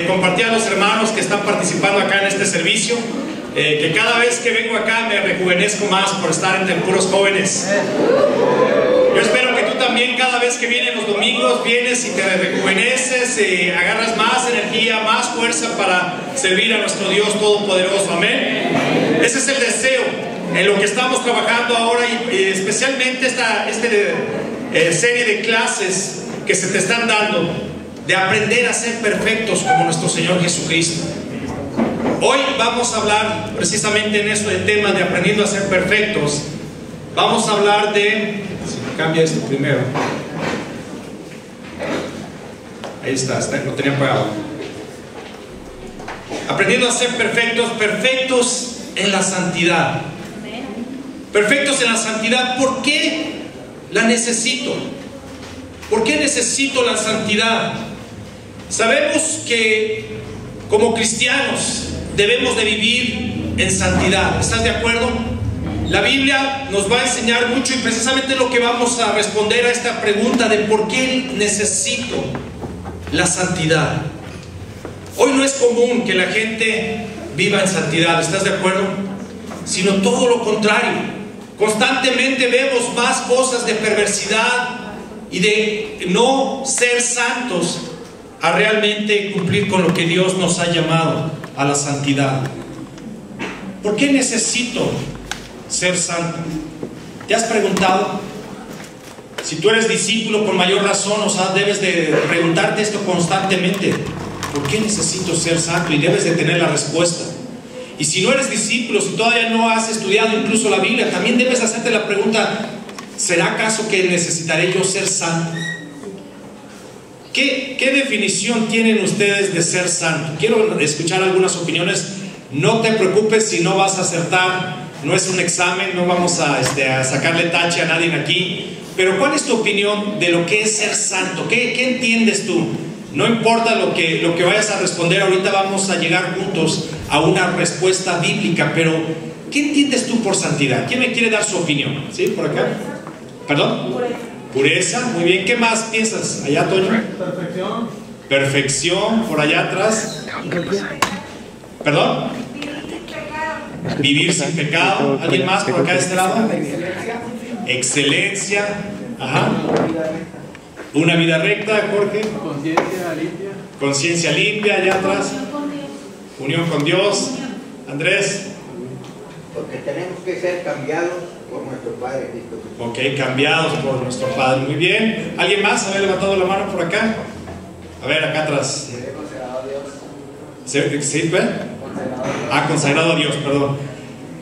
Compartí a los hermanos que están participando acá en este servicio, que cada vez que vengo acá me rejuvenezco más por estar entre puros jóvenes. Yo espero que tú también, cada vez que vienen los domingos, vienes y te rejuveneces, agarras más energía, más fuerza para servir a nuestro Dios Todopoderoso. Amén. Ese es el deseo en lo que estamos trabajando ahora, y especialmente esta serie de clases que se te están dando, de aprender a ser perfectos como nuestro Señor Jesucristo. Hoy vamos a hablar precisamente en eso, del tema de aprendiendo a ser perfectos. Vamos a hablar de... Si me cambia esto primero. Ahí está, lo tenía apagado. Aprendiendo a ser perfectos, perfectos en la santidad. Perfectos en la santidad. ¿Por qué la necesito? ¿Por qué necesito la santidad? Sabemos que como cristianos debemos de vivir en santidad. ¿Estás de acuerdo? La Biblia nos va a enseñar mucho, y precisamente lo que vamos a responder a esta pregunta de por qué necesito la santidad. Hoy no es común que la gente viva en santidad, ¿estás de acuerdo? Sino todo lo contrario. Constantemente vemos más cosas de perversidad y de no ser santos a realmente cumplir con lo que Dios nos ha llamado a la santidad. ¿Por qué necesito ser santo? ¿Te has preguntado? Si tú eres discípulo, con mayor razón, debes de preguntarte esto constantemente. ¿Por qué necesito ser santo? Y debes de tener la respuesta. Y si no eres discípulo, si todavía no has estudiado incluso la Biblia, también debes hacerte la pregunta: ¿será acaso que necesitaré yo ser santo? ¿Qué definición tienen ustedes de ser santo? Quiero escuchar algunas opiniones. No te preocupes si no vas a acertar, no es un examen, no vamos a sacarle tache a nadie aquí. Pero ¿cuál es tu opinión de lo que es ser santo? ¿Qué entiendes tú? No importa lo que vayas a responder, ahorita vamos a llegar juntos a una respuesta bíblica, pero ¿qué entiendes tú por santidad? ¿Quién me quiere dar su opinión? ¿Sí? ¿Por acá? ¿Perdón? Pureza, muy bien. ¿Qué más piensas? Allá, Toño. Perfección. Perfección, por allá atrás. ¿Perdón? Vivir sin pecado. ¿Alguien más por acá de este lado? Excelencia. Ajá. Una vida recta, Jorge. Conciencia limpia. Conciencia limpia, allá atrás. Unión con Dios. Andrés. Porque tenemos que ser cambiados por nuestro Padre Cristo. Ok, cambiados por nuestro Padre. Muy bien. ¿Alguien más había levantado la mano por acá? A ver, acá atrás. Consagrado a Dios. ¿Sí? Consagrado a Dios, perdón.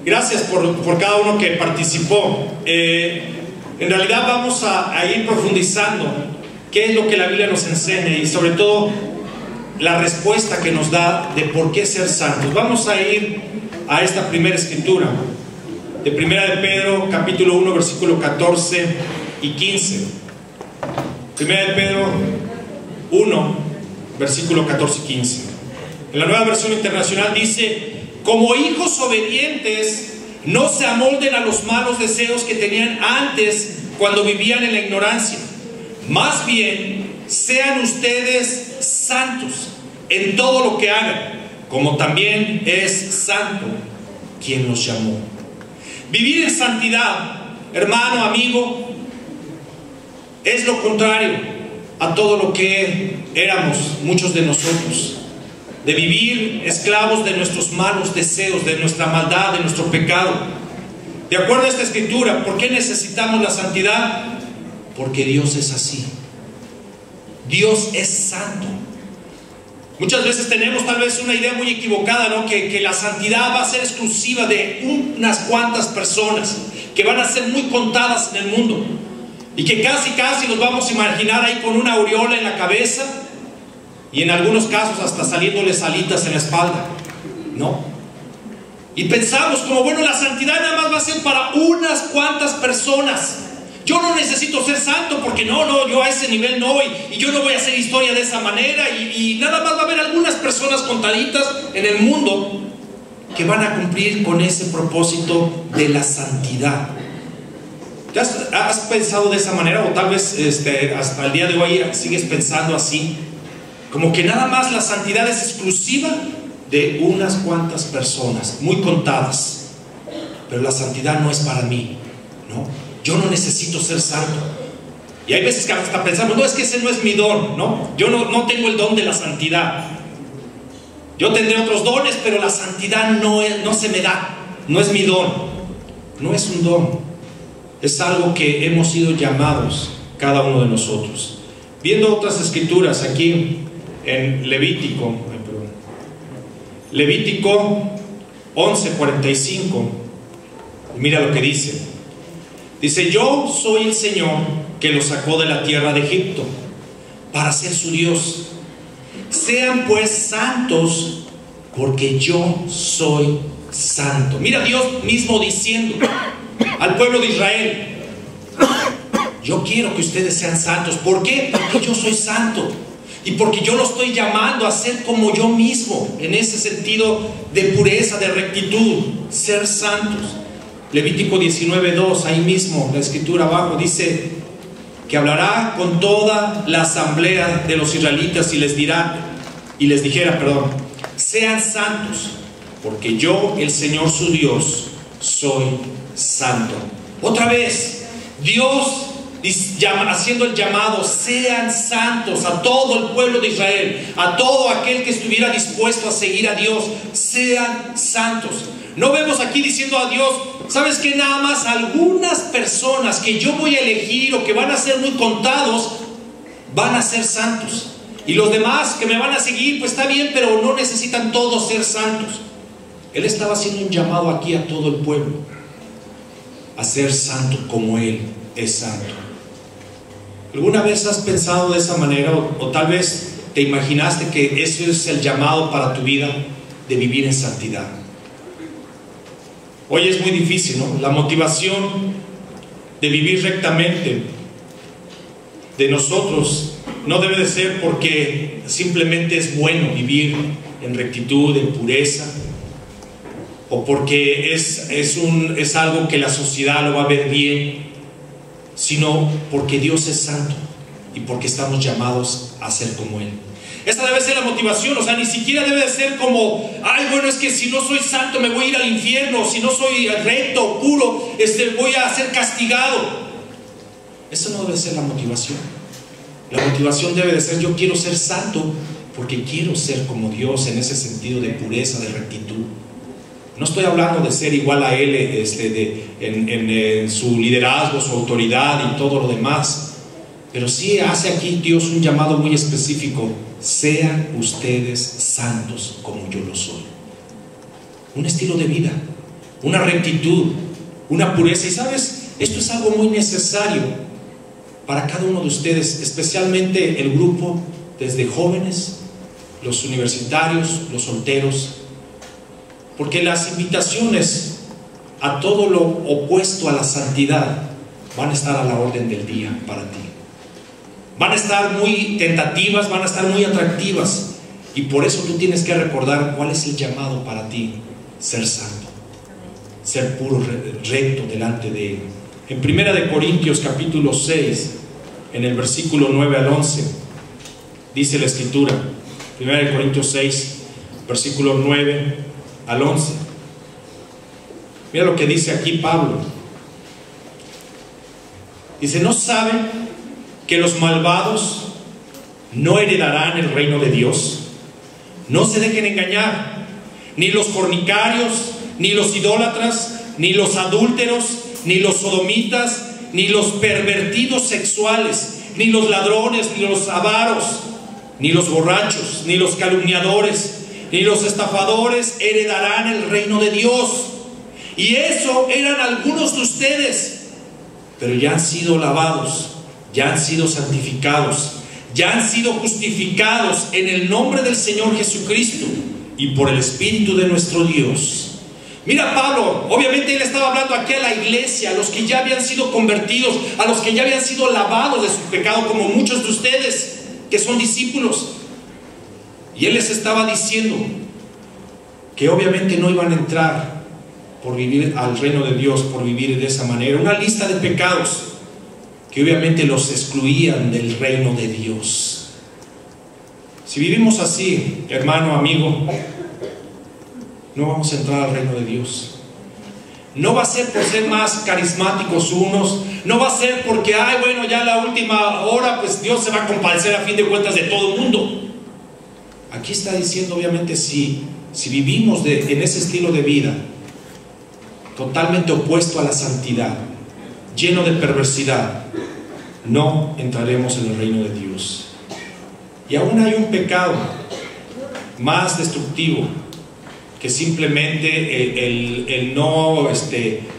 Gracias por cada uno que participó. En realidad vamos a ir profundizando qué es lo que la Biblia nos enseña, y sobre todo la respuesta que nos da de por qué ser santos. Vamos a ir a esta primera escritura de Primera de Pedro, capítulo 1, versículo 14 y 15. Primera de Pedro 1, versículo 14 y 15. En la Nueva Versión Internacional dice: como hijos obedientes, no se amolden a los malos deseos que tenían antes cuando vivían en la ignorancia. Más bien, sean ustedes santos en todo lo que hagan, como también es santo quien los llamó. Vivir en santidad, hermano, amigo, es lo contrario a todo lo que éramos muchos de nosotros. De vivir esclavos de nuestros malos deseos, de nuestra maldad, de nuestro pecado. De acuerdo a esta escritura, ¿por qué necesitamos la santidad? Porque Dios es así. Dios es santo. Muchas veces tenemos tal vez una idea muy equivocada, ¿no? Que la santidad va a ser exclusiva de unas cuantas personas, que van a ser muy contadas en el mundo, y que casi nos vamos a imaginar ahí con una aureola en la cabeza, y en algunos casos hasta saliéndoles alitas en la espalda, ¿no? Y pensamos como, bueno, la santidad nada más va a ser para unas cuantas personas. Yo no necesito ser santo porque no, yo a ese nivel no, y yo no voy a hacer historia de esa manera, y nada más va a haber algunas personas contaditas en el mundo que van a cumplir con ese propósito de la santidad. ¿Has pensado de esa manera? O tal vez hasta el día de hoy sigues pensando así. Como que nada más la santidad es exclusiva de unas cuantas personas, muy contadas. Pero la santidad no es para mí, ¿no? Yo no necesito ser santo. Y hay veces que hasta pensamos, no, es que ese no es mi don, ¿no? Yo no tengo el don de la santidad. Yo tendré otros dones, pero la santidad no se me da. No es mi don. No es un don. Es algo que hemos sido llamados cada uno de nosotros. Viendo otras escrituras aquí en Levítico 11:45, mira lo que dice. Dice: yo soy el Señor que los sacó de la tierra de Egipto para ser su Dios. Sean pues santos, porque yo soy santo. Mira Dios mismo diciendo al pueblo de Israel: yo quiero que ustedes sean santos. ¿Por qué? Porque yo soy santo. Y porque yo los estoy llamando a ser como yo mismo, en ese sentido de pureza, de rectitud, ser santos. Levítico 19:2, ahí mismo, la escritura abajo, dice que hablará con toda la asamblea de los israelitas y les dijera, sean santos, porque yo, el Señor su Dios, soy santo. Otra vez, Dios haciendo el llamado: sean santos, a todo el pueblo de Israel, a todo aquel que estuviera dispuesto a seguir a Dios, sean santos. No vemos aquí diciendo a Dios: ¿sabes qué? Nada más algunas personas que yo voy a elegir o que van a ser muy contados van a ser santos, y los demás que me van a seguir, pues está bien, pero no necesitan todos ser santos. Él estaba haciendo un llamado aquí a todo el pueblo a ser santo como Él es santo. ¿Alguna vez has pensado de esa manera, o tal vez te imaginaste que eso es el llamado para tu vida, de vivir en santidad? Hoy es muy difícil, ¿no? La motivación de vivir rectamente de nosotros no debe de ser porque simplemente es bueno vivir en rectitud, en pureza, o porque es algo que la sociedad lo va a ver bien, sino porque Dios es santo y porque estamos llamados a ser como Él. Esa debe ser la motivación. O sea, ni siquiera debe de ser como: ay, bueno, es que si no soy santo me voy a ir al infierno, si no soy recto, puro, voy a ser castigado. Eso no debe ser la motivación. La motivación debe de ser: yo quiero ser santo porque quiero ser como Dios, en ese sentido de pureza, de rectitud. No estoy hablando de ser igual a Él en su liderazgo, su autoridad y todo lo demás, pero sí hace aquí Dios un llamado muy específico: sean ustedes santos como yo lo soy. Un estilo de vida, una rectitud, una pureza. Y sabes, esto es algo muy necesario para cada uno de ustedes, especialmente el grupo desde jóvenes, los universitarios, los solteros, porque las invitaciones a todo lo opuesto a la santidad van a estar a la orden del día para ti. Van a estar muy tentativas, van a estar muy atractivas, y por eso tú tienes que recordar cuál es el llamado para ti: ser santo, ser puro, recto delante de Él. En 1 Corintios capítulo 6, en el versículo 9 al 11, dice la escritura, 1 Corintios 6, versículo 9 al 11. Mira lo que dice aquí Pablo. Dice: ¿no saben que los malvados no heredarán el reino de Dios? No se dejen engañar, ni los fornicarios, ni los idólatras, ni los adúlteros, ni los sodomitas, ni los pervertidos sexuales, ni los ladrones, ni los avaros, ni los borrachos, ni los calumniadores, ni los estafadores heredarán el reino de Dios. Y eso eran algunos de ustedes, pero ya han sido lavados, ya han sido santificados, ya han sido justificados en el nombre del Señor Jesucristo y por el Espíritu de nuestro Dios. Mira, Pablo, obviamente él estaba hablando aquí a la iglesia, a los que ya habían sido convertidos, a los que ya habían sido lavados de su pecado, como muchos de ustedes que son discípulos. Y él les estaba diciendo que obviamente no iban a entrar por vivir al reino de Dios, por vivir de esa manera. Una lista de pecados que obviamente los excluían del reino de Dios. Si vivimos así, hermano, amigo, no vamos a entrar al reino de Dios. No va a ser por ser más carismáticos unos, no va a ser porque, ay, bueno, ya la última hora, pues Dios se va a compadecer a fin de cuentas de todo el mundo. Aquí está diciendo, obviamente, si vivimos en ese estilo de vida, totalmente opuesto a la santidad, lleno de perversidad, no entraremos en el reino de Dios. Y aún hay un pecado más destructivo que simplemente el no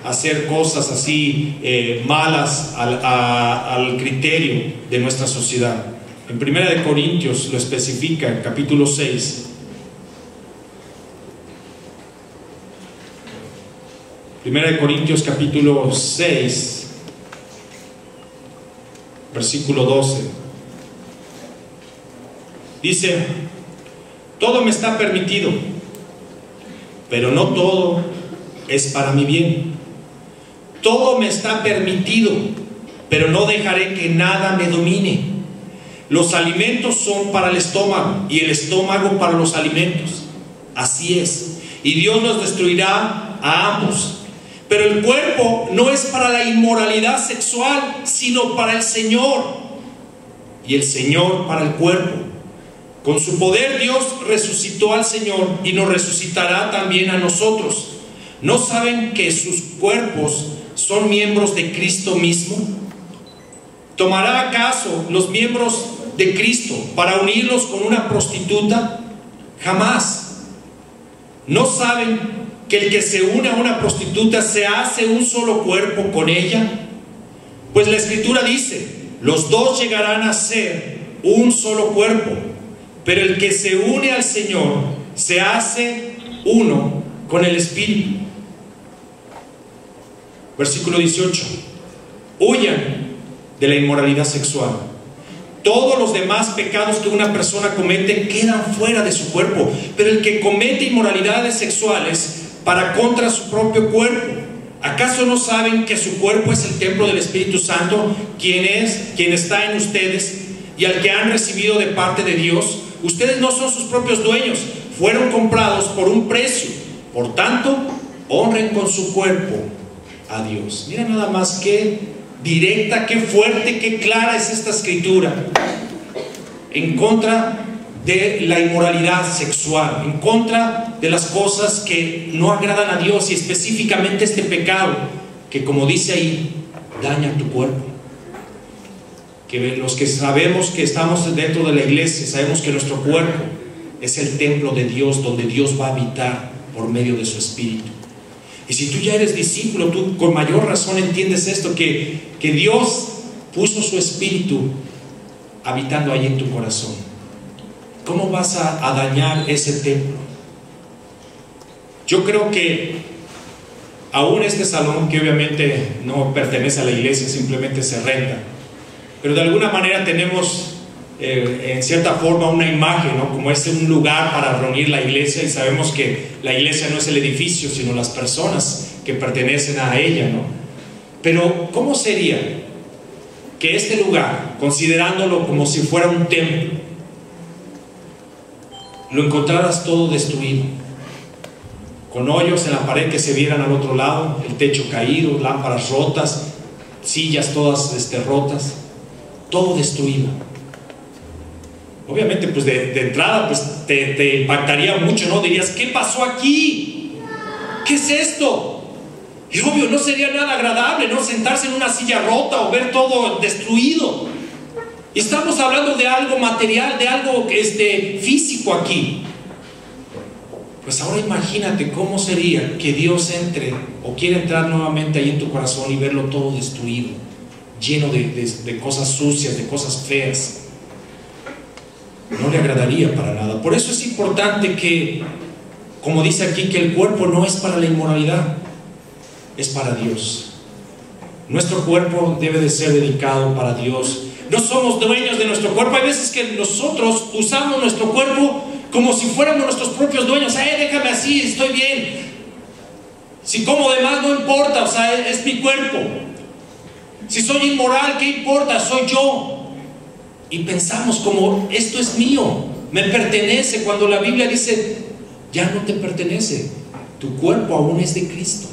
hacer cosas así malas al criterio de nuestra sociedad. En 1 Corintios lo especifica en capítulo 6. 1 Corintios capítulo 6, versículo 12. Dice: todo me está permitido, pero no todo es para mi bien. Todo me está permitido, pero no dejaré que nada me domine. Los alimentos son para el estómago y el estómago para los alimentos. Así es. Y Dios los destruirá a ambos. Pero el cuerpo no es para la inmoralidad sexual, sino para el Señor. Y el Señor para el cuerpo. Con su poder Dios resucitó al Señor y nos resucitará también a nosotros. ¿No saben que sus cuerpos son miembros de Cristo mismo? ¿Tomará acaso los miembros de Cristo para unirlos con una prostituta? Jamás. ¿No saben que el que se une a una prostituta se hace un solo cuerpo con ella? Pues la Escritura dice: los dos llegarán a ser un solo cuerpo. Pero el que se une al Señor se hace uno con el Espíritu. Versículo 18. Huyan de la inmoralidad sexual. Todos los demás pecados que una persona comete quedan fuera de su cuerpo, pero el que comete inmoralidades sexuales para contra su propio cuerpo. ¿Acaso no saben que su cuerpo es el templo del Espíritu Santo, quien está en ustedes, y al que han recibido de parte de Dios? Ustedes no son sus propios dueños, fueron comprados por un precio. Por tanto, honren con su cuerpo a Dios. Mira nada más qué directa, qué fuerte, qué clara es esta escritura en contra de la inmoralidad sexual, en contra de las cosas que no agradan a Dios, y específicamente este pecado que, como dice ahí, daña tu cuerpo. Que los que sabemos que estamos dentro de la iglesia, sabemos que nuestro cuerpo es el templo de Dios, donde Dios va a habitar por medio de su Espíritu. Y si tú ya eres discípulo, tú con mayor razón entiendes esto, que Dios puso su Espíritu habitando ahí en tu corazón. ¿Cómo vas a dañar ese templo? Yo creo que aún este salón, que obviamente no pertenece a la iglesia, simplemente se renta, pero de alguna manera tenemos en cierta forma una imagen, ¿no? Como es un lugar para reunir la iglesia, y sabemos que la iglesia no es el edificio, sino las personas que pertenecen a ella, ¿no? Pero ¿cómo sería que este lugar, considerándolo como si fuera un templo, lo encontraras todo destruido, con hoyos en la pared que se vieran al otro lado, el techo caído, lámparas rotas, sillas todas rotas, todo destruido? Obviamente, pues de entrada, pues te impactaría mucho, ¿no? Dirías: ¿qué pasó aquí? ¿Qué es esto? Y obvio, no sería nada agradable, ¿no? Sentarse en una silla rota o ver todo destruido. Y estamos hablando de algo material, de algo físico aquí. Pues ahora imagínate cómo sería que Dios entre o quiera entrar nuevamente ahí en tu corazón y verlo todo destruido, lleno de cosas sucias, de cosas feas. No le agradaría para nada. Por eso es importante que, como dice aquí, que el cuerpo no es para la inmoralidad, es para Dios. Nuestro cuerpo debe de ser dedicado para Dios. No somos dueños de nuestro cuerpo. Hay veces que nosotros usamos nuestro cuerpo como si fuéramos nuestros propios dueños. Déjame así, estoy bien. Si como demás, no importa, es mi cuerpo. Si soy inmoral, ¿qué importa? Soy yo. Y pensamos como: esto es mío, me pertenece, cuando la Biblia dice, ya no te pertenece, tu cuerpo aún es de Cristo.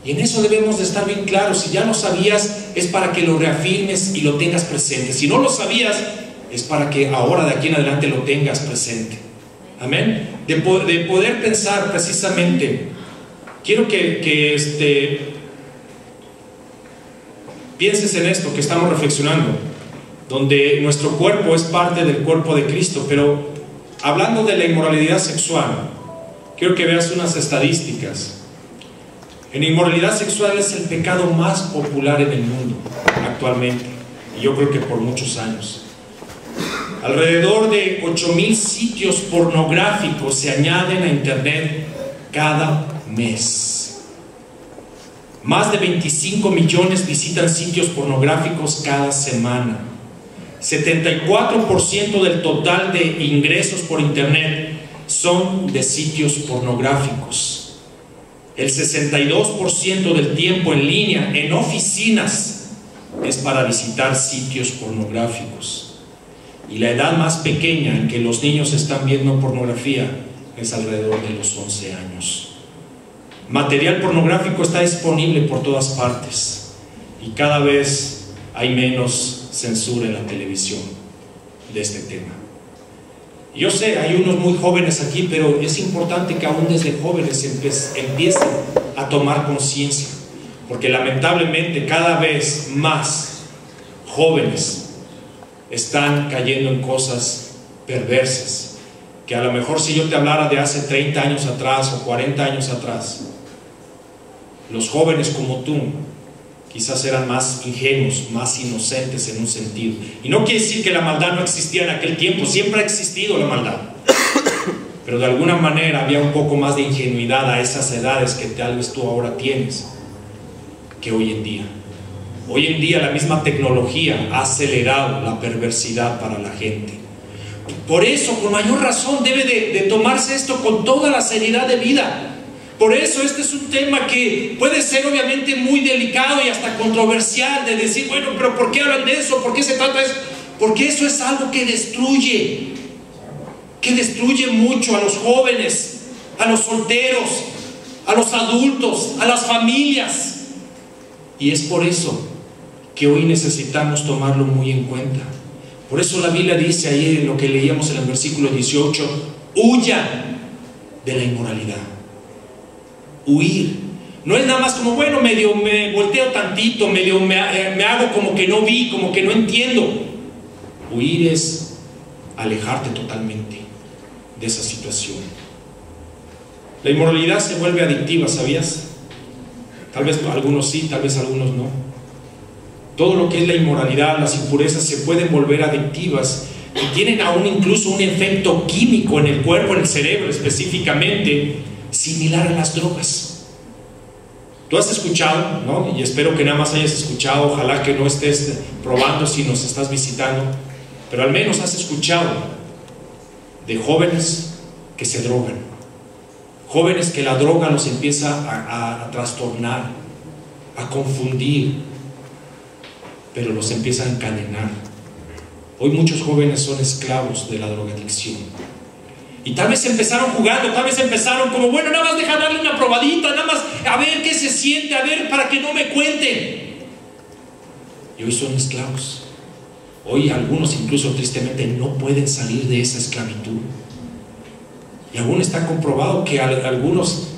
Y en eso debemos de estar bien claros. Si ya lo sabías, es para que lo reafirmes y lo tengas presente. Si no lo sabías, es para que ahora de aquí en adelante lo tengas presente. Amén. De poder pensar precisamente, quiero que pienses en esto que estamos reflexionando, donde nuestro cuerpo es parte del cuerpo de Cristo. Pero hablando de la inmoralidad sexual, quiero que veas unas estadísticas. En inmoralidad sexual es el pecado más popular en el mundo actualmente, y yo creo que por muchos años. Alrededor de 8,000 sitios pornográficos se añaden a internet cada mes. Más de 25 millones visitan sitios pornográficos cada semana. 74% del total de ingresos por internet son de sitios pornográficos. El 62% del tiempo en línea, en oficinas, es para visitar sitios pornográficos. Y la edad más pequeña en que los niños están viendo pornografía es alrededor de los 11 años. Material pornográfico está disponible por todas partes y cada vez hay menos censura en la televisión de este tema. Yo sé, hay unos muy jóvenes aquí, pero es importante que aún desde jóvenes empiecen a tomar conciencia, porque lamentablemente cada vez más jóvenes están cayendo en cosas perversas, que a lo mejor si yo te hablara de hace 30 años atrás o 40 años atrás, los jóvenes como tú quizás eran más ingenuos, más inocentes en un sentido. Y no quiere decir que la maldad no existía en aquel tiempo, siempre ha existido la maldad. Pero de alguna manera había un poco más de ingenuidad a esas edades que tal vez tú ahora tienes, que hoy en día. Hoy en día la misma tecnología ha acelerado la perversidad para la gente. Por eso, con mayor razón, debe de tomarse esto con toda la seriedad de vida. Por eso este es un tema que puede ser obviamente muy delicado y hasta controversial, de decir, bueno, pero ¿por qué hablan de eso? ¿Por qué se trata de eso? Porque eso es algo que destruye mucho a los jóvenes, a los solteros, a los adultos, a las familias. Y es por eso que hoy necesitamos tomarlo muy en cuenta. Por eso la Biblia dice ahí en lo que leíamos en el versículo 18, huyan de la inmoralidad. Huir. No es nada más como, bueno, medio me volteo tantito, medio me hago como que no vi, como que no entiendo. Huir es alejarte totalmente de esa situación. La inmoralidad se vuelve adictiva, ¿sabías? Tal vez algunos sí, tal vez algunos no. Todo lo que es la inmoralidad, las impurezas se pueden volver adictivas y tienen aún incluso un efecto químico en el cuerpo, en el cerebro específicamente, similar a las drogas. Tú has escuchado, ¿no? Y espero que nada más hayas escuchado, ojalá que no estés probando si nos estás visitando, pero al menos has escuchado de jóvenes que se drogan, jóvenes que la droga los empieza a trastornar, a confundir, pero los empieza a encadenar. Hoy muchos jóvenes son esclavos de la drogadicción. Y tal vez empezaron jugando, tal vez empezaron como, bueno, nada más deja darle una probadita, nada más a ver qué se siente, a ver para que no me cuenten. Y hoy son esclavos. Hoy algunos incluso tristemente no pueden salir de esa esclavitud. Y aún está comprobado que algunos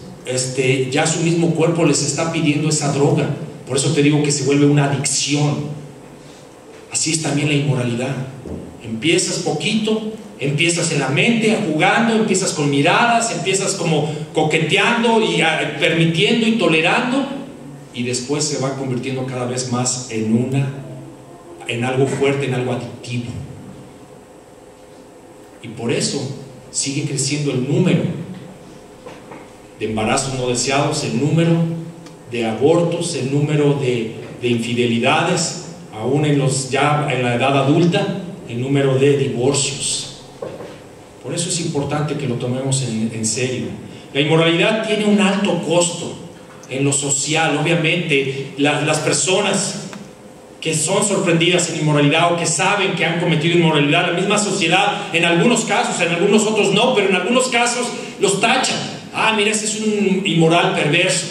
ya su mismo cuerpo les está pidiendo esa droga. Por eso te digo que se vuelve una adicción. Así es también la inmoralidad. Empiezas poquito, empiezas en la mente, jugando, empiezas con miradas, empiezas como coqueteando y permitiendo y tolerando, y después se va convirtiendo cada vez más en algo fuerte, en algo adictivo. Y por eso sigue creciendo el número de embarazos no deseados, el número de abortos, el número de infidelidades, aún ya en la edad adulta, el número de divorcios. Por eso es importante que lo tomemos en serio. La inmoralidad tiene un alto costo en lo social. Obviamente las personas que son sorprendidas en inmoralidad o que saben que han cometido inmoralidad. La misma sociedad, en algunos casos, en algunos otros no, pero en algunos casos los tachan. Ah, mira, ese es un inmoral perverso.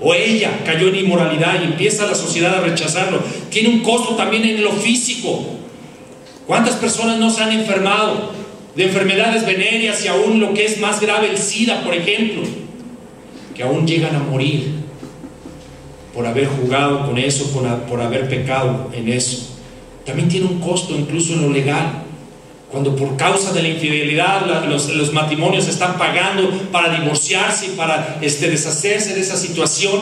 O ella cayó en inmoralidad y empieza la sociedad a rechazarlo. Tiene un costo también en lo físico. ¿Cuántas personas no se han enfermado de enfermedades venéreas y aún lo que es más grave, el SIDA, por ejemplo, que aún llegan a morir por haber jugado con eso, por haber pecado en eso? También tiene un costo incluso en lo legal. Cuando por causa de la infidelidad los matrimonios están pagando para divorciarse y para deshacerse de esa situación,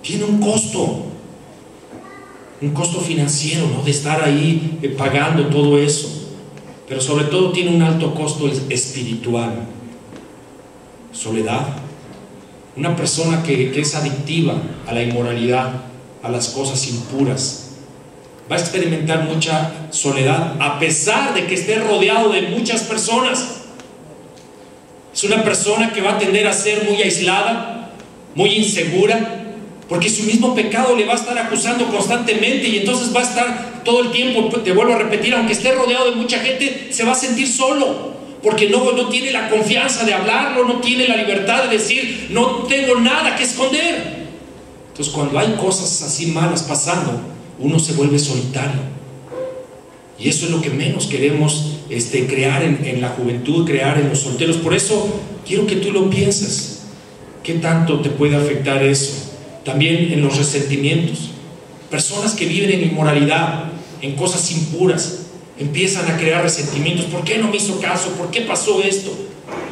tiene un costo financiero, ¿no? De estar ahí pagando todo eso. Pero sobre todo tiene un alto costo espiritual. Soledad. Una persona que es adictiva a la inmoralidad, a las cosas impuras, va a experimentar mucha soledad a pesar de que esté rodeado de muchas personas. Es una persona que va a tender a ser muy aislada, muy insegura, porque su mismo pecado le va a estar acusando constantemente, y entonces va a estar todo el tiempo, te vuelvo a repetir, aunque esté rodeado de mucha gente, se va a sentir solo, porque no tiene la confianza de hablarlo, no tiene la libertad de decir, no tengo nada que esconder. Entonces, cuando hay cosas así malas pasando, uno se vuelve solitario, y eso es lo que menos queremos crear en la juventud, crear en los solteros. Por eso quiero que tú lo pienses, qué tanto te puede afectar eso. También en los resentimientos. Personas que viven en inmoralidad, en cosas impuras, empiezan a crear resentimientos. ¿Por qué no me hizo caso? ¿Por qué pasó esto?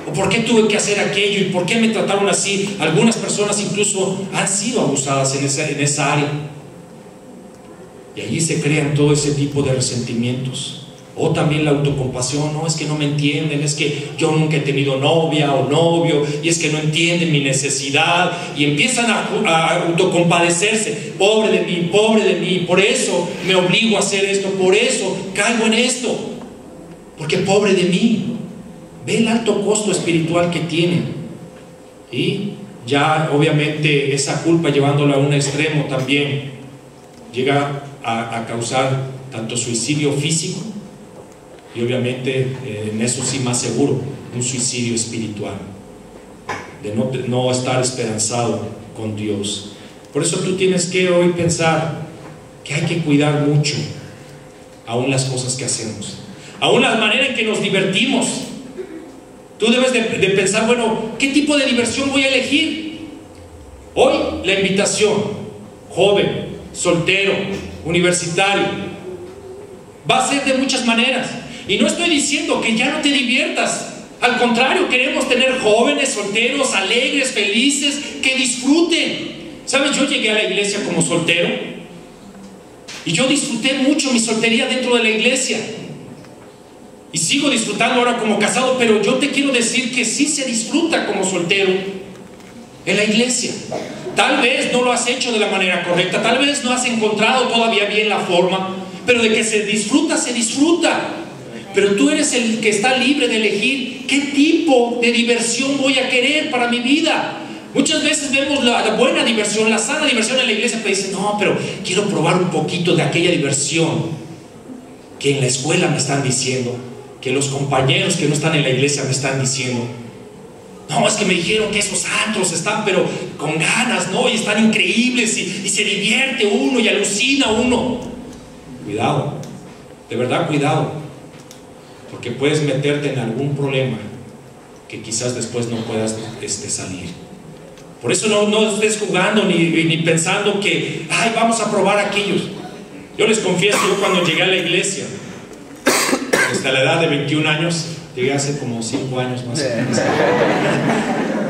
¿O por qué tuve que hacer aquello? ¿Y por qué me trataron así? Algunas personas incluso han sido abusadas en esa área. Y allí se crean todo ese tipo de resentimientos. O también la autocompasión. No, es que no me entienden, es que yo nunca he tenido novia o novio, y es que no entienden mi necesidad, y empiezan a autocompadecerse. Pobre de mí, por eso me obligo a hacer esto, por eso caigo en esto, porque pobre de mí. Ve el alto costo espiritual que tienen. Y ya obviamente esa culpa, llevándola a un extremo, también llega a causar tanto suicidio físico, y obviamente en eso sí más seguro, un suicidio espiritual, de no estar esperanzado con Dios. Por eso tú tienes que hoy pensar que hay que cuidar mucho aún las cosas que hacemos, aún la manera en que nos divertimos. Tú debes de pensar, bueno, ¿qué tipo de diversión voy a elegir? Hoy la invitación, joven, soltero, universitario, va a ser de muchas maneras. Y no estoy diciendo que ya no te diviertas. Al contrario, queremos tener jóvenes, solteros, alegres, felices, que disfruten. ¿Sabes? Yo llegué a la iglesia como soltero y yo disfruté mucho mi soltería dentro de la iglesia. Y sigo disfrutando ahora como casado, pero yo te quiero decir que sí se disfruta como soltero en la iglesia. Tal vez no lo has hecho de la manera correcta, tal vez no has encontrado todavía bien la forma, pero de que se disfruta, se disfruta. Pero tú eres el que está libre de elegir qué tipo de diversión voy a querer para mi vida. Muchas veces vemos la buena diversión, la sana diversión en la iglesia, pero dicen, no, pero quiero probar un poquito de aquella diversión que en la escuela me están diciendo, que los compañeros que no están en la iglesia me están diciendo. No, es que me dijeron que esos antros están pero con ganas, ¿no? Y están increíbles, y se divierte uno y alucina uno. Cuidado, de verdad cuidado, porque puedes meterte en algún problema que quizás después no puedas salir. Por eso no estés jugando ni pensando que, ay, vamos a probar aquellos. Yo les confieso, yo cuando llegué a la iglesia, hasta la edad de 21 años, llegué hace como 5 años más o menos.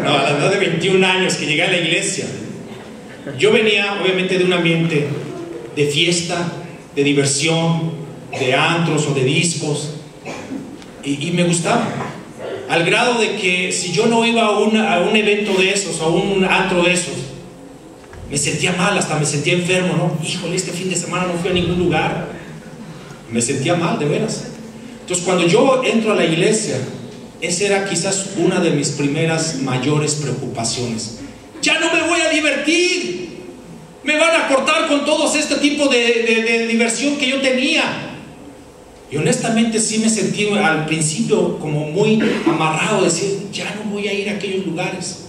No, a la edad de 21 años que llegué a la iglesia, yo venía obviamente de un ambiente de fiesta, de diversión, de antros o de discos, y me gustaba, al grado de que si yo no iba a un evento de esos, a un antro de esos, me sentía mal, hasta me sentía enfermo, ¿no? Híjole, este fin de semana no fui a ningún lugar, me sentía mal, de veras. Entonces, cuando yo entro a la iglesia, esa era quizás una de mis primeras mayores preocupaciones. Ya no me voy a divertir, Me van a cortar con todo este tipo de diversión que yo tenía. Y honestamente sí me sentí al principio como muy amarrado, decir, ya no voy a ir a aquellos lugares.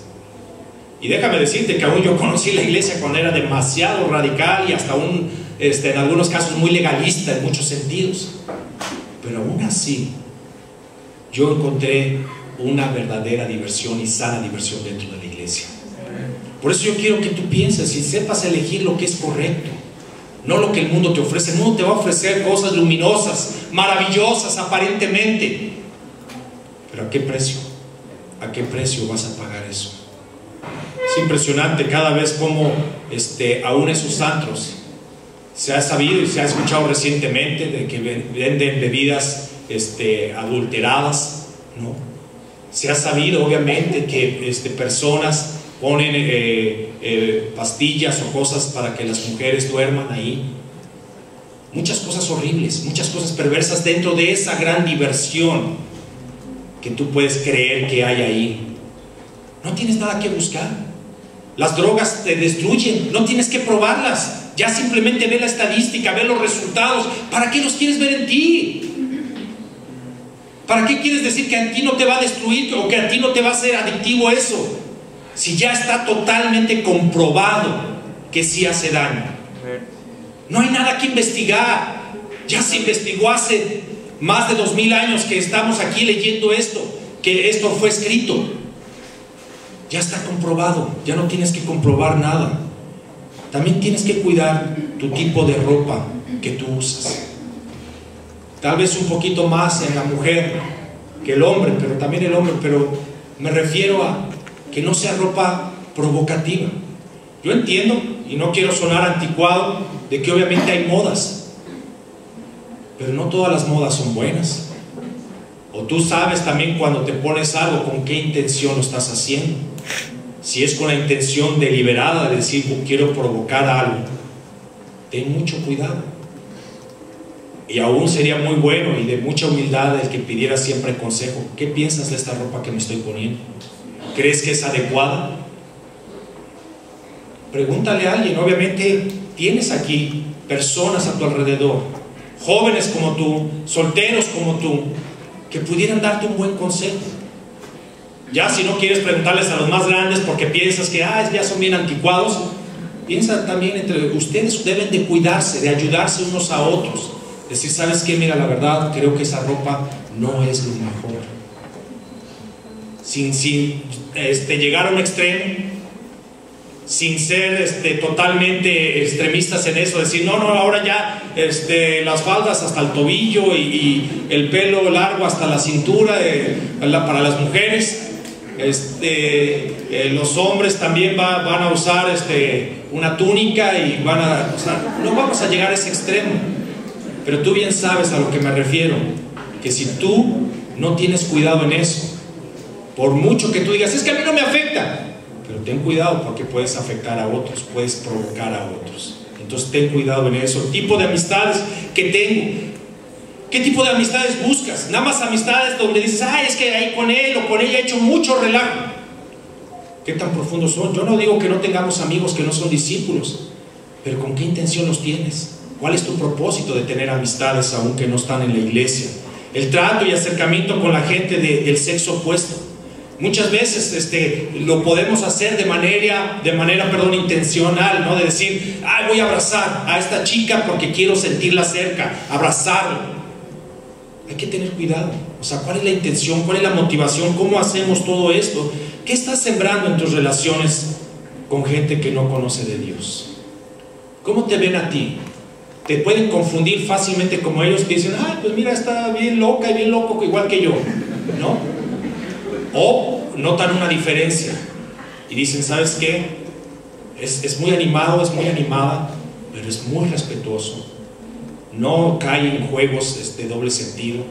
Y déjame decirte que aún yo conocí la iglesia cuando era demasiado radical y hasta en algunos casos muy legalista en muchos sentidos. Pero aún así, yo encontré una verdadera diversión y sana diversión dentro de la iglesia. Por eso yo quiero que tú pienses y sepas elegir lo que es correcto, no lo que el mundo te ofrece. El mundo te va a ofrecer cosas luminosas, maravillosas aparentemente, pero ¿a qué precio? ¿A qué precio vas a pagar eso? Es impresionante cada vez cómo aún esos antros se ha sabido y se ha escuchado recientemente de que venden bebidas adulteradas, ¿no? Se ha sabido obviamente que personas ponen pastillas o cosas para que las mujeres duerman ahí. Muchas cosas horribles, muchas cosas perversas dentro de esa gran diversión que tú puedes creer que hay ahí. No tienes nada que buscar. Las drogas te destruyen, no tienes que probarlas. Ya simplemente ve la estadística, ve los resultados. ¿Para qué los quieres ver en ti? ¿Para qué quieres decir que a ti no te va a destruir o que a ti no te va a ser adictivo eso? Si ya está totalmente comprobado que sí hace daño. No hay nada que investigar. Ya se investigó hace más de 2000 años que estamos aquí leyendo esto, que esto fue escrito. Ya está comprobado, ya no tienes que comprobar nada. También tienes que cuidar tu tipo de ropa que tú usas. Tal vez un poquito más en la mujer que el hombre, pero también el hombre, pero me refiero a que no sea ropa provocativa. Yo entiendo, y no quiero sonar anticuado, de que obviamente hay modas, pero no todas las modas son buenas. O tú sabes también cuando te pones algo, con qué intención lo estás haciendo. Si es con la intención deliberada de decir, quiero provocar algo, ten mucho cuidado. Y aún sería muy bueno y de mucha humildad el que pidiera siempre consejo. ¿Qué piensas de esta ropa que me estoy poniendo? ¿Crees que es adecuada? Pregúntale a alguien. Obviamente tienes aquí personas a tu alrededor, jóvenes como tú, solteros como tú, que pudieran darte un buen consejo. Ya si no quieres preguntarles a los más grandes porque piensas que ya son bien anticuados, piensa también entre ustedes. Deben de cuidarse, de ayudarse unos a otros. Decir, ¿sabes qué? Mira, la verdad, creo que esa ropa no es lo mejor. Sin llegar a un extremo, sin ser totalmente extremistas en eso, decir, no, ahora ya las faldas hasta el tobillo y el pelo largo hasta la cintura para las mujeres. Los hombres también van a usar una túnica y no vamos a llegar a ese extremo. Pero tú bien sabes a lo que me refiero, que si tú no tienes cuidado en eso, por mucho que tú digas, es que a mí no me afecta, pero ten cuidado porque puedes afectar a otros, puedes provocar a otros. Entonces ten cuidado en eso. El tipo de amistades que tengo, ¿qué tipo de amistades buscas? Nada más amistades donde dices, es que ahí con él o con ella he hecho mucho relajo. ¿Qué tan profundos son? Yo no digo que no tengamos amigos que no son discípulos, pero ¿con qué intención los tienes? ¿Cuál es tu propósito de tener amistades aunque no están en la iglesia? El trato y acercamiento con la gente del sexo opuesto. Muchas veces lo podemos hacer de manera intencional, ¿no? De decir, voy a abrazar a esta chica porque quiero sentirla cerca, abrazarla. Hay que tener cuidado. O sea, ¿cuál es la intención? ¿Cuál es la motivación? ¿Cómo hacemos todo esto? ¿Qué estás sembrando en tus relaciones con gente que no conoce de Dios? ¿Cómo te ven a ti? Te pueden confundir fácilmente como ellos que dicen, pues mira, está bien loca y bien loco igual que yo, ¿no? O notan una diferencia y dicen, ¿sabes qué? Es muy animado, es muy animada, pero es muy respetuoso. No cae en juegos de doble sentido.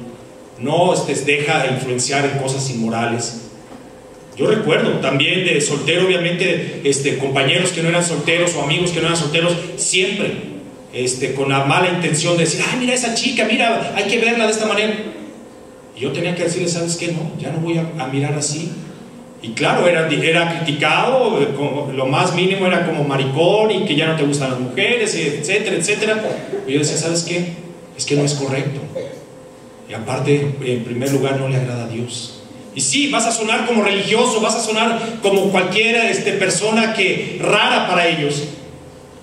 No deja de influenciar en cosas inmorales. Yo recuerdo también de soltero, obviamente, compañeros que no eran solteros o amigos que no eran solteros, siempre con la mala intención de decir, mira esa chica, mira, hay que verla de esta manera. Y yo tenía que decirle, ¿sabes qué? No, ya no voy a mirar así. Y claro, era criticado, lo más mínimo era como maricón y que ya no te gustan las mujeres, etcétera, etcétera. Y yo decía, ¿sabes qué? Es que no es correcto. Y aparte, en primer lugar, no le agrada a Dios. Y sí, vas a sonar como religioso, vas a sonar como cualquiera persona rara para ellos.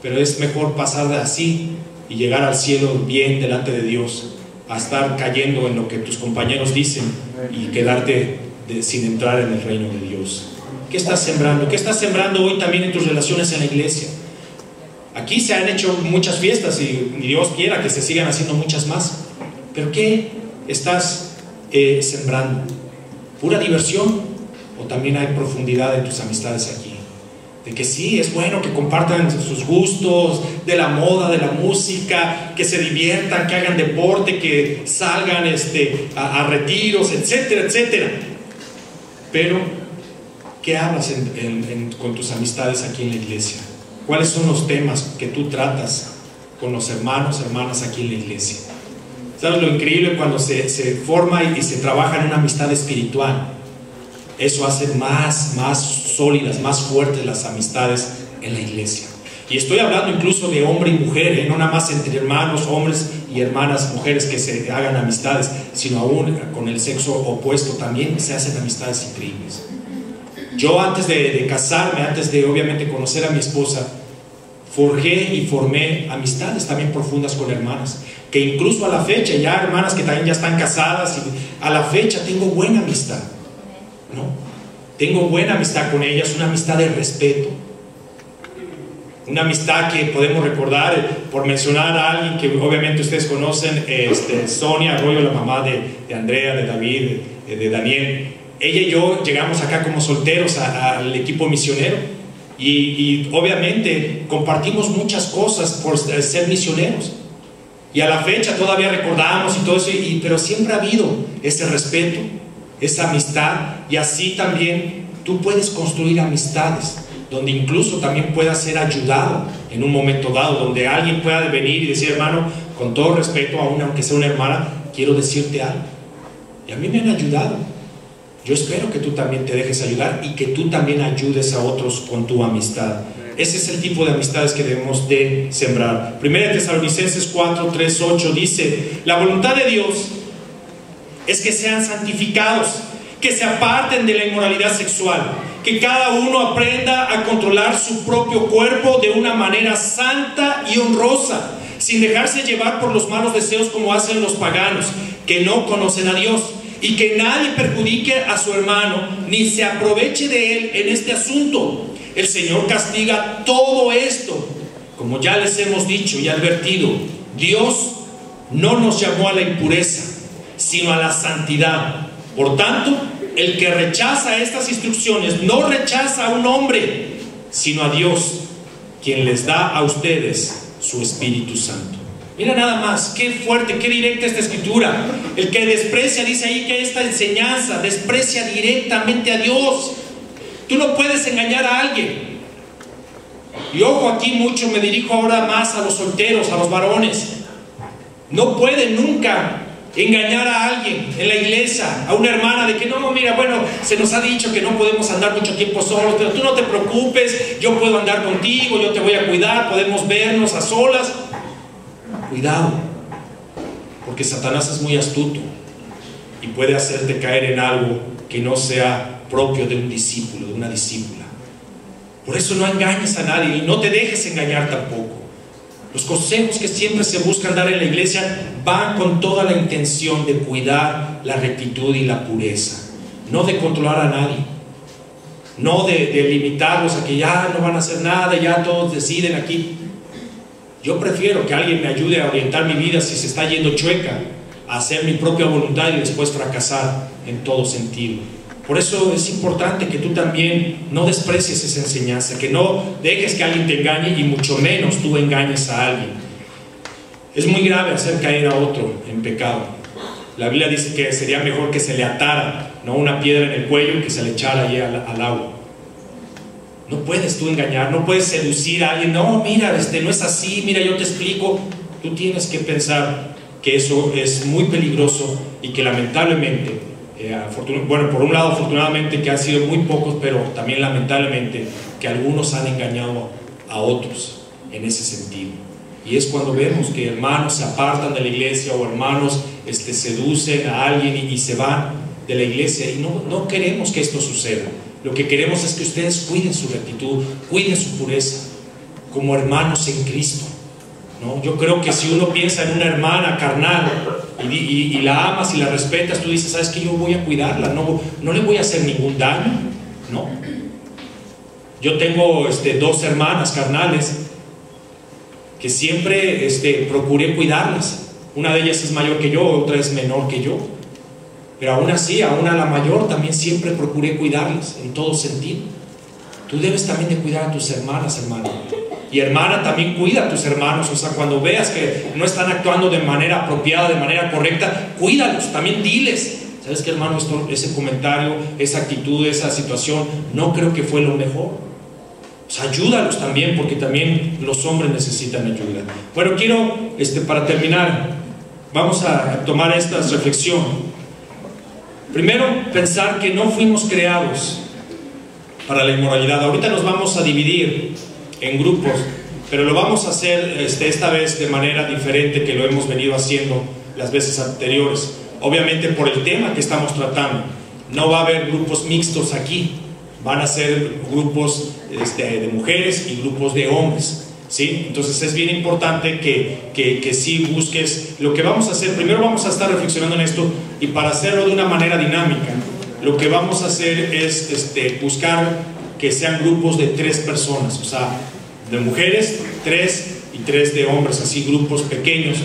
Pero es mejor pasar de así y llegar al cielo bien delante de Dios, a estar cayendo en lo que tus compañeros dicen y quedarte sin entrar en el reino de Dios. ¿Qué estás sembrando? ¿Qué estás sembrando hoy también en tus relaciones en la iglesia? Aquí se han hecho muchas fiestas y Dios quiera que se sigan haciendo muchas más. ¿Pero qué estás sembrando? ¿Pura diversión? ¿O también hay profundidad en tus amistades aquí? De que sí, es bueno que compartan sus gustos, de la moda, de la música, que se diviertan, que hagan deporte, que salgan a retiros, etcétera, etcétera. Pero, ¿qué hablas con tus amistades aquí en la iglesia? ¿Cuáles son los temas que tú tratas con los hermanos, hermanas aquí en la iglesia? ¿Sabes lo increíble cuando se forma y se trabaja en una amistad espiritual? Eso hace más sólidas, más fuertes las amistades en la iglesia. Y estoy hablando incluso de hombre y mujer, no nada más entre hermanos, hombres y hermanas, mujeres que se hagan amistades, sino aún con el sexo opuesto también se hacen amistades increíbles. Yo antes de casarme, antes de obviamente conocer a mi esposa, forjé y formé amistades también profundas con hermanas, que incluso a la fecha, ya hermanas que también ya están casadas, y a la fecha tengo buena amistad, ¿no? Tengo buena amistad con ellas, una amistad de respeto, una amistad que podemos recordar, por mencionar a alguien que obviamente ustedes conocen, Sonia Arroyo, la mamá de Andrea, de David, de Daniel. Ella y yo llegamos acá como solteros al equipo misionero y obviamente compartimos muchas cosas por ser misioneros. Y a la fecha todavía recordamos y todo eso, pero siempre ha habido ese respeto, esa amistad, y así también tú puedes construir amistades donde incluso también puedas ser ayudado en un momento dado, donde alguien pueda venir y decir, hermano, con todo respeto, aunque sea una hermana, quiero decirte algo. Y a mí me han ayudado. Yo espero que tú también te dejes ayudar y que tú también ayudes a otros con tu amistad. Ese es el tipo de amistades que debemos de sembrar. 1 Tesalonicenses 4, 3, 8 dice, la voluntad de Dios es que sean santificados, que se aparten de la inmoralidad sexual, que cada uno aprenda a controlar su propio cuerpo de una manera santa y honrosa, sin dejarse llevar por los malos deseos como hacen los paganos, que no conocen a Dios, y que nadie perjudique a su hermano, ni se aproveche de él en este asunto. El Señor castiga todo esto. Como ya les hemos dicho y advertido, Dios no nos llamó a la impureza, sino a la santidad. Por tanto, el que rechaza estas instrucciones no rechaza a un hombre, sino a Dios, quien les da a ustedes su Espíritu Santo. Mira nada más, qué fuerte, qué directa esta escritura. El que desprecia, dice ahí que esta enseñanza desprecia directamente a Dios. Tú no puedes engañar a alguien. Y ojo, aquí mucho me dirijo ahora más a los solteros, a los varones. No pueden nunca engañar a alguien en la iglesia, a una hermana, de que no, mira, bueno, se nos ha dicho que no podemos andar mucho tiempo solos, pero tú no te preocupes, yo puedo andar contigo, yo te voy a cuidar, podemos vernos a solas. Cuidado, porque Satanás es muy astuto y puede hacerte caer en algo que no sea propio de un discípulo, de una discípula. Por eso no engañes a nadie y no te dejes engañar tampoco. Los consejos que siempre se buscan dar en la iglesia van con toda la intención de cuidar la rectitud y la pureza, no de controlar a nadie, no de limitarlos a que ya no van a hacer nada, ya todos deciden aquí. Yo prefiero que alguien me ayude a orientar mi vida si se está yendo chueca, a hacer mi propia voluntad y después fracasar en todo sentido. Por eso es importante que tú también no desprecies esa enseñanza, que no dejes que alguien te engañe y mucho menos tú engañes a alguien. Es muy grave hacer caer a otro en pecado. La Biblia dice que sería mejor que se le atara, no una piedra en el cuello, y que se le echara allí al agua. No puedes tú engañar, no puedes seducir a alguien. No, mira, no es así, mira, yo te explico. Tú tienes que pensar que eso es muy peligroso y que lamentablemente Bueno, por un lado afortunadamente que han sido muy pocos, pero también lamentablemente que algunos han engañado a otros en ese sentido. Y es cuando vemos que hermanos se apartan de la iglesia o hermanos seducen a alguien y se van de la iglesia, y no queremos que esto suceda. Lo que queremos es que ustedes cuiden su rectitud, cuiden su pureza como hermanos en Cristo, ¿no? Yo creo que si uno piensa en una hermana carnal y la amas y la respetas, tú dices, ¿sabes qué? Yo voy a cuidarla, no le voy a hacer ningún daño, ¿no? Yo tengo 2 hermanas carnales que siempre procuré cuidarlas. Una de ellas es mayor que yo, otra es menor que yo, pero aún así, aún a la mayor también siempre procuré cuidarlas en todo sentido. Tú debes también de cuidar a tus hermanas, hermano. Y hermana, también cuida a tus hermanos. O sea, cuando veas que no están actuando de manera apropiada, de manera correcta, cuídalos, también diles, ¿sabes qué, hermano? Ese comentario, esa actitud, esa situación, no creo que fue lo mejor. O sea, ayúdalos también, porque también los hombres necesitan ayuda. Bueno, quiero, para terminar, vamos a tomar esta reflexión. Primero, pensar que no fuimos creados para la inmoralidad. Ahorita nos vamos a dividir en grupos, pero lo vamos a hacer esta vez de manera diferente que lo hemos venido haciendo las veces anteriores. Obviamente por el tema que estamos tratando, no va a haber grupos mixtos aquí, van a ser grupos de mujeres y grupos de hombres, ¿sí? Entonces es bien importante que sí busques. Lo que vamos a hacer, primero vamos a estar reflexionando en esto, y para hacerlo de una manera dinámica, lo que vamos a hacer es buscar que sean grupos de 3 personas, o sea, de mujeres 3 y 3 de hombres, así grupos pequeños,